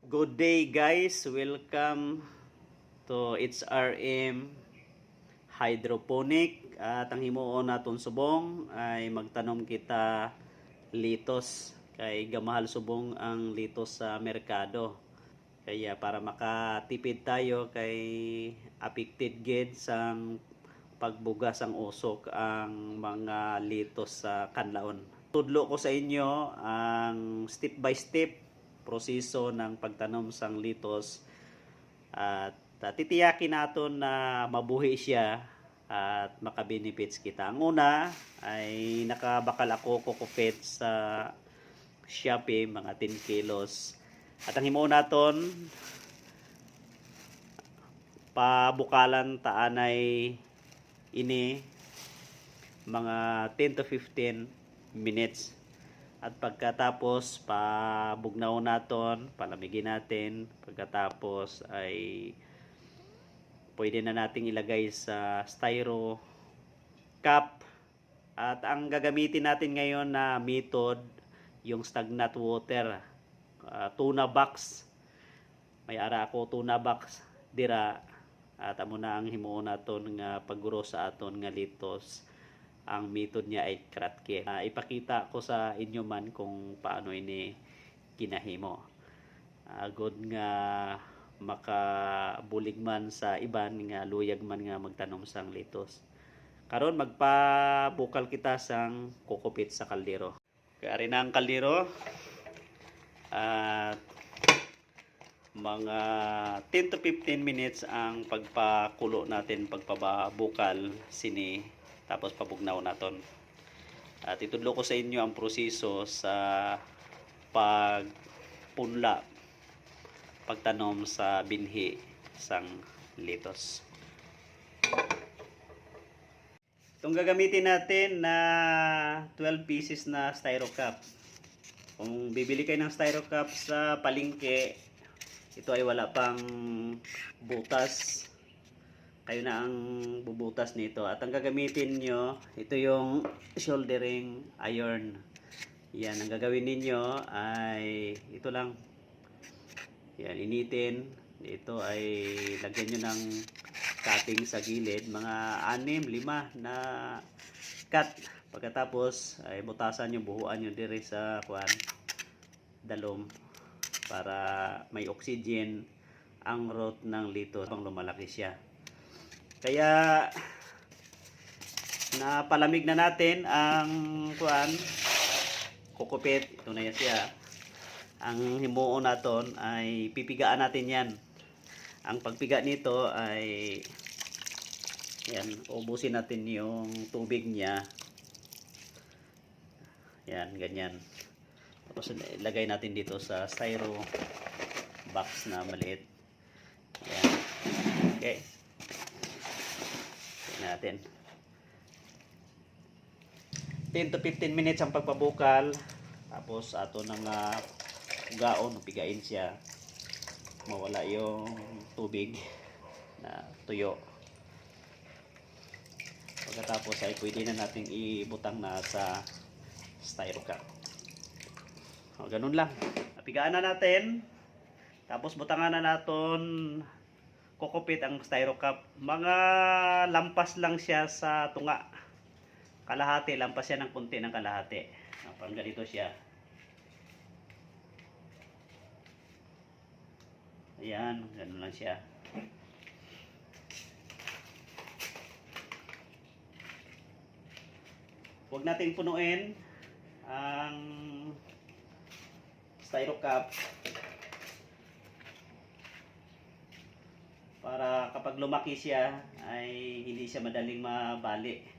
Good day guys, welcome to HRM Hydroponic. At ang himuon naton subong ay magtanom kita litos. Kay gamahal subong ang litos sa merkado. Kaya para makatipid tayo kay affected gid sang pagbugas ang usok ang mga litos sa kanlaon. Tudlo ko sa inyo ang step by step proseso ng pagtanom sang litos at titiyakin natin na mabuhi siya at makabenefits kita. Ang una ay nakabakal ako kukupit sa Shopee mga 10 kilos. At ang himuon naton pabukalan taanay ini mga 10 to 15 minutes. At pagkatapos pabugnaw naton, palamigin natin. Pagkatapos ay pwede na nating ilagay sa styro cup. At ang gagamitin natin ngayon na method, yung stagnant water, tuna box. May ara ako tuna box dira. At amo na ang himuon naton nga pagguro sa aton nga litos. Ang method niya ay kratke. Ipakita ko sa inyo man kung paano ini kinahimo. Good nga makabulig man sa iban nga luyag man nga magtanom sang litos. Karon magpabukal kita sang kukupit sa kaldero. Kaya rin ang kaldero at mga 10 to 15 minutes ang pagpakulo natin, pagpabukal sini. Tapos pabugnaw naton. At itudlo ko sa inyo ang proseso sa pagpunla, pagtanom sa binhi sang litos. Itong gagamitin natin na 12 pieces na styro cup. Kung bibili kayo ng styro cup sa palengke, ito ay wala pang butas. Kayo na ang bubutas nito. At ang gagamitin nyo, ito yung soldering iron. Yan, ang gagawin ninyo ay ito lang. Yan, initin. Ito ay lagyan nyo ng cutting sa gilid. Mga 6, 5 na cut. Pagkatapos ay butasan nyo, buhuan nyo dire sa dalom para may oxygen ang root ng litos habang lumalaki siya. Kaya napalamig na natin ang kukupit. Ito na yan siya. Ang himuon natin ay pipigaan natin yan. Ang pagpiga nito ay yan, ubusin natin yung tubig niya. Yan, ganyan. Tapos ilagay natin dito sa styro box na maliit. Yan. Okay. Natin 10 to 15 minutes ang pagpabukal. Tapos ato nang gaon, pigain siya, mawala yung tubig na tuyo. Pagkatapos ay pwede na natin ibutang na sa styro cup. Ganun lang, napigaan na natin. Tapos butangan na natin kukupit ang styro cup. Mga lampas lang siya sa tunga. Kalahati, lampas siya ng kunti ng kalahati. Pang ganito siya. Ayan, ganun lang siya. Huwag nating punuin ang styro cup para kapag lumaki siya ay hindi siya madaling mabali.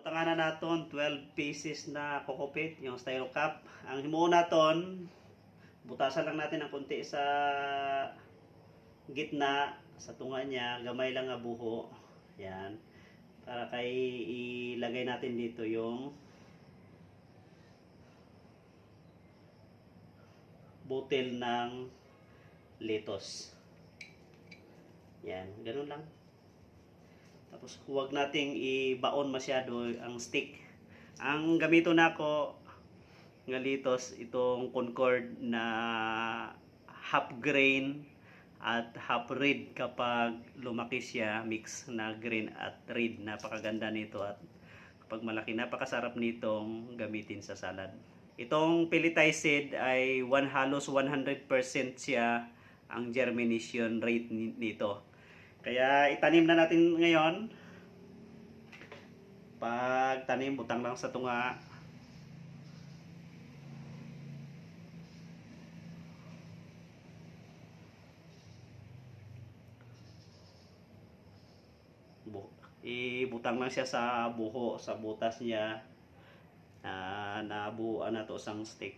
Butangan na natin 12 pieces na kukupit, yung styro cup. Ang himuon natin, butasan lang natin ng konti sa gitna, sa tunga niya, gamay lang nga buho. Yan. para kay ilagay natin dito yung butil ng lettuce. Yan, ganun lang. Tapos huwag nating ibaon masyado ang stick. Ang gamito nako nga lettuce, itong Concord na half grain at half red. Kapag lumaki siya, mix na green at red, napakaganda nito, at kapag malaki, napakasarap nitong gamitin sa salad. Itong pelletized ay halos 100% siya ang germination rate nito. Kaya itanim na natin ngayon. Pag tanim, butang lang sa tunga. Ibutang lang siya sa buho, sa butas niya. Nabuuan na to isang stick.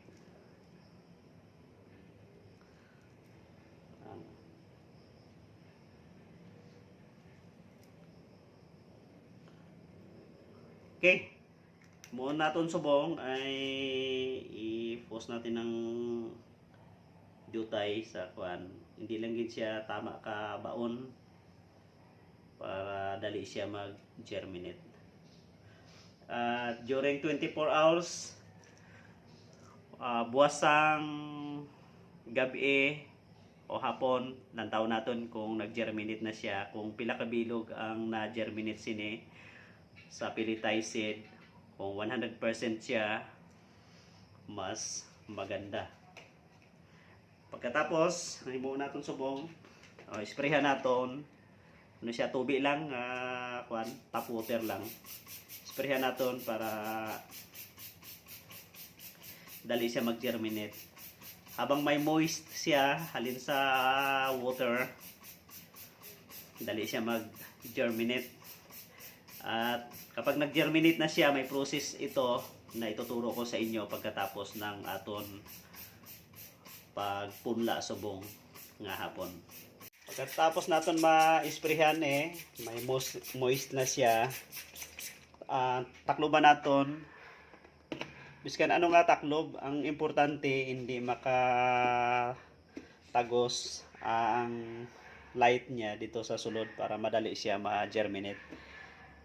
Okay. Muna natin subong ay i-post natin ng jutay sa kuan. Hindi lang gid siya tama ka baon para dali siya mag-germinate. During 24 hours, buwasang gabi o hapon, lantaw naton kung nag-germinate na siya, kung pila ka bilog ang na-germinate sini sa pelletized. Kung 100% siya, mas maganda. Pagkatapos, himuon naton subong, sprayhan naton. Ano siya, tubig lang, tap water lang. Sprayhan naton para dali siya mag-germinate. Habang may moist siya, halin sa water, dali siya mag-germinate. At kapag nag-germinate na siya, may process ito na ituturo ko sa inyo pagkatapos ng aton pagpunla subong nga hapon. Pagkatapos naton ma-sprayhan may moist na siya. Takloban naton. Biskan ano nga taklob, ang importante hindi makatagos ang light niya dito sa sulod para madali siya ma-germinate.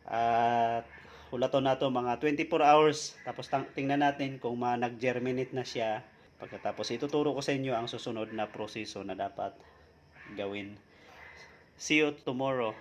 At hulaton nato mga 24 hours, tapos tingnan natin kung nag-germinate na siya. Pagkatapos ituturo ko sa inyo ang susunod na proseso na dapat gawin. See you tomorrow.